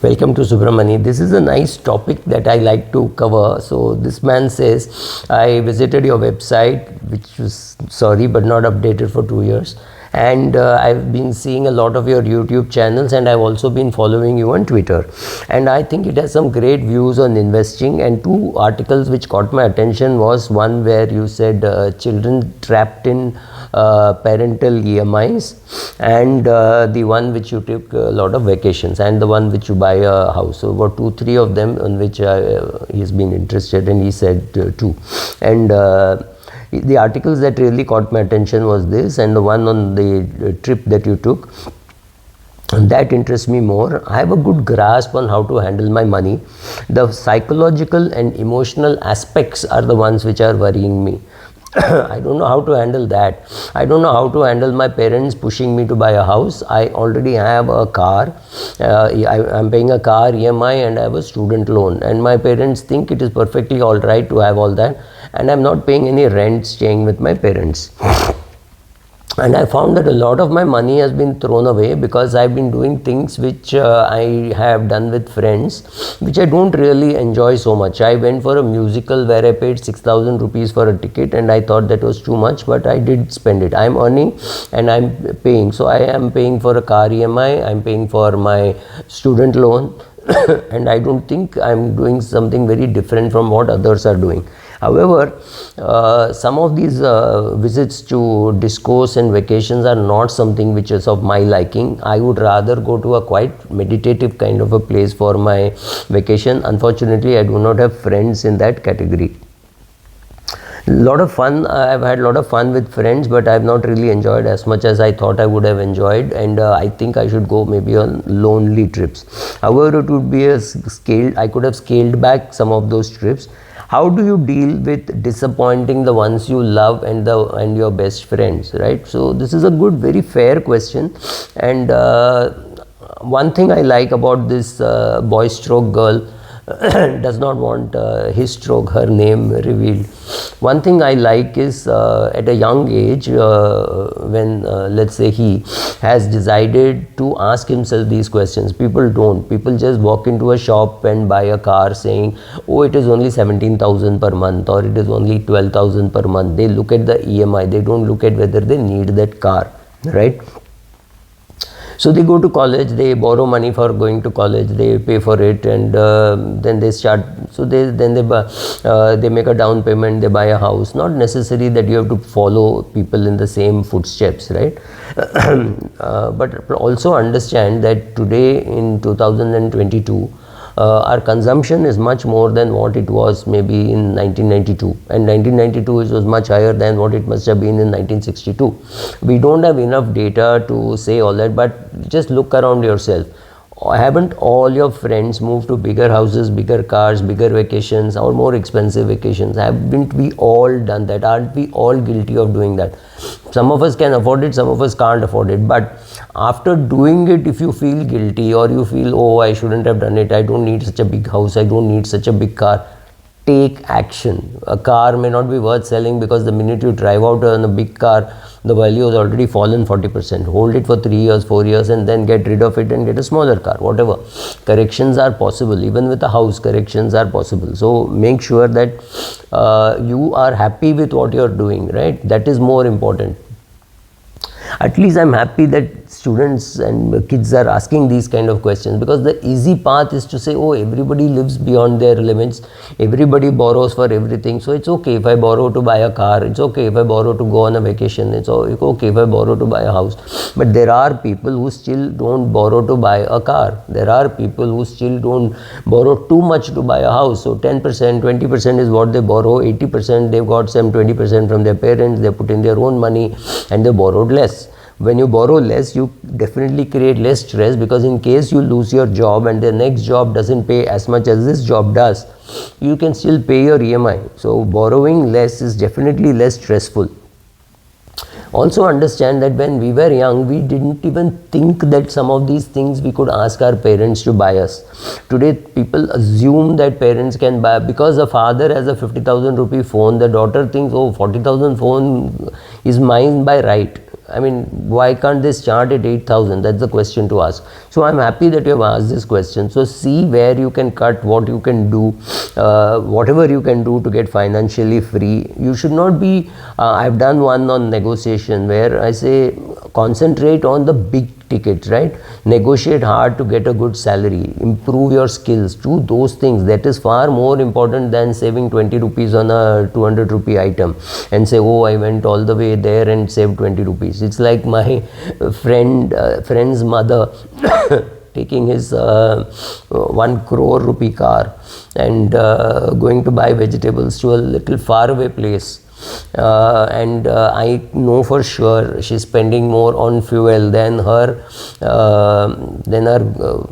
Welcome to Subramani. This is a nice topic that I like to cover. So this man says, I visited your website, which was sorry but not updated for 2 years, and I've been seeing a lot of your YouTube channels, and I've also been following you on Twitter, and I think it has some great views on investing. And two articles which caught my attention was one where you said children trapped in parental EMIs, and the one which you took a lot of vacations, and the one which you buy a house. So about 2-3 of them on which he's been interested, and he said two. And the articles that really caught my attention was this, and the one on the trip that you took. That interests me more. I have a good grasp on how to handle my money. The psychological and emotional aspects are the ones which are worrying me. I don't know how to handle that. I don't know how to handle my parents pushing me to buy a house. I already have a car. I'm paying a car EMI, and I have a student loan. And my parents think it is perfectly all right to have all that. And I'm not paying any rent staying with my parents. And I found that a lot of my money has been thrown away because I've been doing things which I have done with friends, which I don't really enjoy so much. I went for a musical where I paid 6,000 rupees for a ticket, and I thought that was too much, but I did spend it. I'm earning and I'm paying. So I am paying for a car EMI, I'm paying for my student loan, and I don't think I'm doing something very different from what others are doing. However, some of these visits to discourse and vacations are not something which is of my liking. I would rather go to a quite meditative kind of a place for my vacation. Unfortunately, I do not have friends in that category. Lot of fun. I've had a lot of fun with friends, but I've not really enjoyed as much as I thought I would have enjoyed, and I think I should go maybe on lonely trips. However, it would be I could have scaled back some of those trips. How do you deal with disappointing the ones you love and your best friends, right? So this is a good, very fair question. And one thing I like about this boy stroke girl does not want his stroke, her name revealed. One thing I like is at a young age, when let's say he has decided to ask himself these questions. People don't. People just walk into a shop and buy a car saying, oh, it is only 17,000 per month, or it is only 12,000 per month. They look at the EMI. They don't look at whether they need that car, right? So they go to college, they borrow money for going to college, they pay for it, and then they start. So they make a down payment, they buy a house. Not necessary that you have to follow people in the same footsteps, right? But also understand that today in 2022, our consumption is much more than what it was maybe in 1992, and 1992 it was much higher than what it must have been in 1962. We don't have enough data to say all that, but just look around yourself. Haven't all your friends moved to bigger houses, bigger cars, bigger vacations, or more expensive vacations? Haven't we all done that? Aren't we all guilty of doing that? Some of us can afford it, some of us can't afford it. But after doing it, if you feel guilty, or you feel, oh, I shouldn't have done it, I don't need such a big house, I don't need such a big car, take action. A car may not be worth selling because the minute you drive out in a big car, the value has already fallen 40%. Hold it for 3 years, 4 years, and then get rid of it and get a smaller car, whatever. Corrections are possible. Even with a house, corrections are possible. So make sure that you are happy with what you are doing, right? That is more important. At least I'm happy that students and kids are asking these kind of questions, because the easy path is to say, oh, everybody lives beyond their limits, everybody borrows for everything, so it's okay if I borrow to buy a car, it's okay if I borrow to go on a vacation, it's okay if I borrow to buy a house. But there are people who still don't borrow to buy a car. There are people who still don't borrow too much to buy a house. So 10%, 20% is what they borrow, 80% they've got some 20% from their parents, they put in their own money, and they borrowed less. When you borrow less, you definitely create less stress, because in case you lose your job and the next job doesn't pay as much as this job does, you can still pay your EMI. So borrowing less is definitely less stressful. Also understand that when we were young, we didn't even think that some of these things we could ask our parents to buy us. Today, people assume that parents can buy, because the father has a 50,000 rupee phone, the daughter thinks, oh, 40,000 phone is mine by right. I mean, why can't they start at 8,000? That's the question to ask. So I'm happy that you have asked this question. So see where you can cut, what you can do, whatever you can do to get financially free. You should not be, I've done one on negotiation where I say concentrate on the big tickets, right? Negotiate hard to get a good salary, improve your skills, do those things. That is far more important than saving 20 rupees on a 200 rupee item and say, oh, I went all the way there and saved 20 rupees. It's like my friend's mother taking his 1 crore rupee car and going to buy vegetables to a little faraway place. I know for sure she's spending more on fuel than her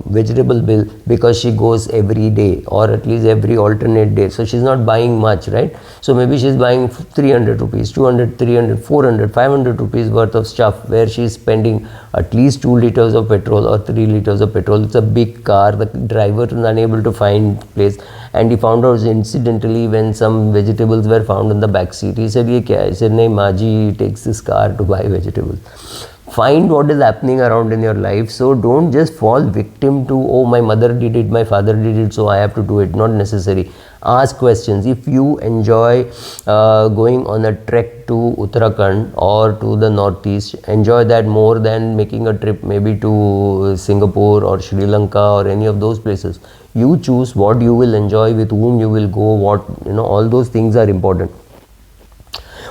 vegetable bill, because she goes every day or at least every alternate day. So she's not buying much, right? So maybe she's buying 300 rupees, 200, 300, 400, 500 rupees worth of stuff, where she's spending at least 2 liters of petrol or 3 liters of petrol. It's a big car. The driver was unable to find place, and he found out incidentally when some vegetables were found in the back seat. He said, "Ye kya hai?" He said, "Nahi, Maji takes this car to buy vegetables." Find what is happening around in your life. So don't just fall victim to, oh, my mother did it, my father did it, so I have to do it. Not necessary. Ask questions. If you enjoy going on a trek to Uttarakhand or to the northeast, enjoy that more than making a trip maybe to Singapore or Sri Lanka or any of those places. You choose what you will enjoy, with whom you will go, what, all those things are important.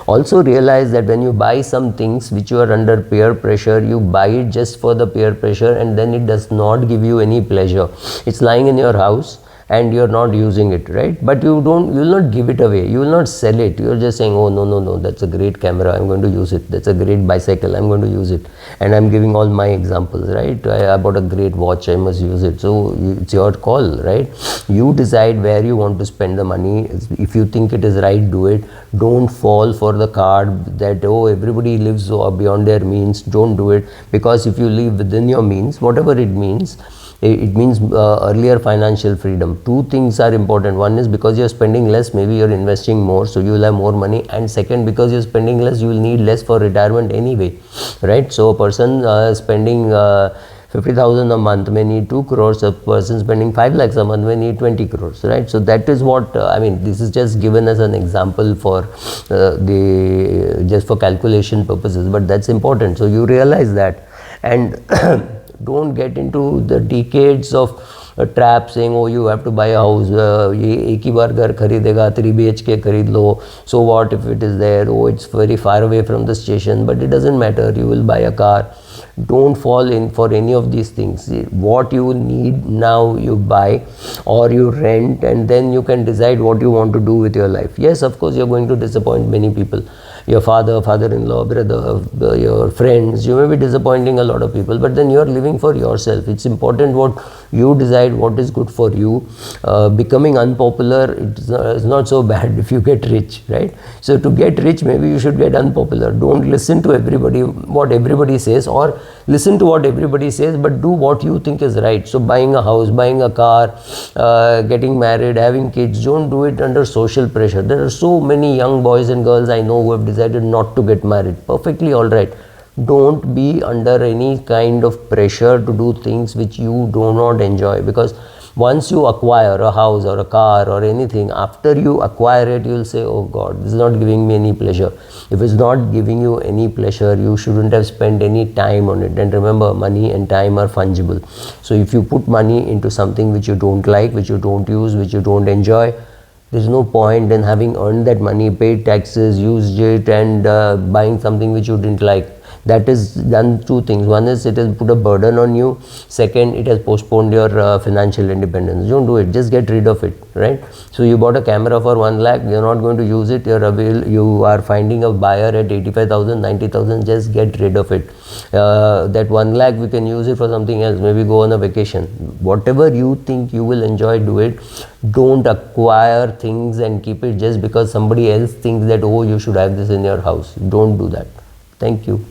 Also realize that when you buy some things which you are under peer pressure, you buy it just for the peer pressure, and then it does not give you any pleasure. It's lying in your house and you're not using it, right? But you will not give it away, you will not sell it. You're just saying, oh, no, that's a great camera, I'm going to use it. That's a great bicycle, I'm going to use it. And I'm giving all my examples, right? I bought a great watch, I must use it. So it's your call, right? You decide where you want to spend the money. If you think it is right, do it. Don't fall for the card that, oh, everybody lives beyond their means. Don't do it, because if you live within your means, whatever it means earlier financial freedom. Two things are important. One is because you're spending less, maybe you're investing more, so you will have more money. And second, because you're spending less, you will need less for retirement anyway, right? So a person spending 50,000 a month may need 2 crores. A person spending 5 lakhs a month may need 20 crores, right? So that is what this is just given as an example for just for calculation purposes, but that's important. So you realize that, and don't get into the decades of trap saying, oh, you have to buy a house, ye ek hi baar ghar kharidega, 3 BHK kharid lo, so what if it is there, oh, it's very far away from the station, but it doesn't matter, you will buy a car. Don't fall in for any of these things. What you need now, you buy or you rent, and then you can decide what you want to do with your life. Yes, of course, you're going to disappoint many people. Your father, father-in-law, brother, your friends, you may be disappointing a lot of people, but then you are living for yourself. It's important what you decide, what is good for you. Becoming unpopular, it's not so bad if you get rich, right? So to get rich, maybe you should get unpopular. Don't listen to everybody, what everybody says, or listen to what everybody says, but do what you think is right. So buying a house, buying a car, getting married, having kids, don't do it under social pressure. There are so many young boys and girls I know who have decided not to get married. Perfectly all right. Don't be under any kind of pressure to do things which you do not enjoy, because once you acquire a house or a car or anything, after you acquire it, you will say, oh God, this is not giving me any pleasure. If it's not giving you any pleasure, you shouldn't have spent any time on it. And remember, money and time are fungible. So if you put money into something which you don't like, which you don't use, which you don't enjoy, there's no point in having earned that money, paid taxes, used it, and buying something which you didn't like. That has done two things. One is it has put a burden on you. Second, it has postponed your financial independence. Don't do it. Just get rid of it, right? So you bought a camera for 1 lakh. You're not going to use it. You are finding a buyer at 85,000, 90,000. Just get rid of it. That 1 lakh, we can use it for something else. Maybe go on a vacation. Whatever you think you will enjoy, do it. Don't acquire things and keep it just because somebody else thinks that, oh, you should have this in your house. Don't do that. Thank you.